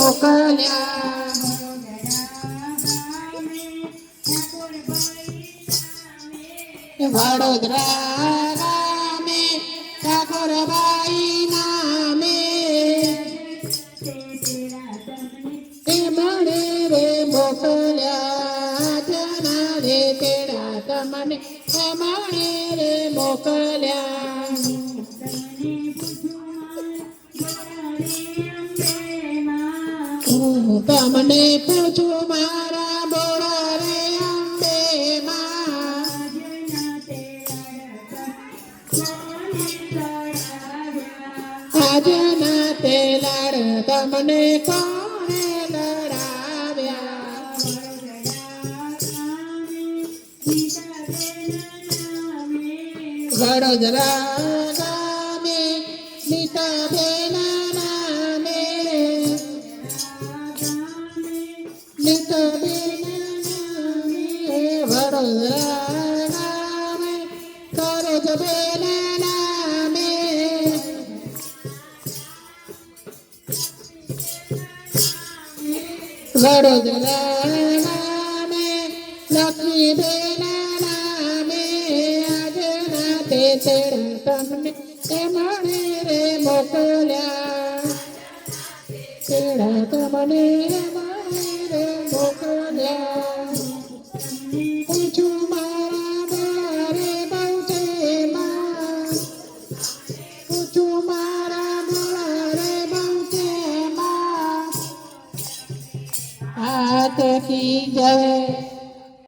મોકલ્યા વડોદરા ગામે ઠાકોરબાઈ નામે મને રે મોકલ્યા જના રે તેડા તમને મને રે મોકલ્યા તમને પૂછું મારા બોળા રે અંબે માં આજના તે લાડ તમને કોણે લડાવ્યા વડોદરા ગામે નીતાબેન નામે નીતાબેન નામે વડોદરા ગામે સરોજબેન નામે વડોદરા નામે લક્ષ્મીબેન નામે આજના તે તેડા તમને મને રે મોકલ્યા તેડા તમને રે મોકલ્યા પૂછું મારા બોળારે બહુ છે માં પૂછું મારા બોળારે બહુ છે માં હાથ કી જય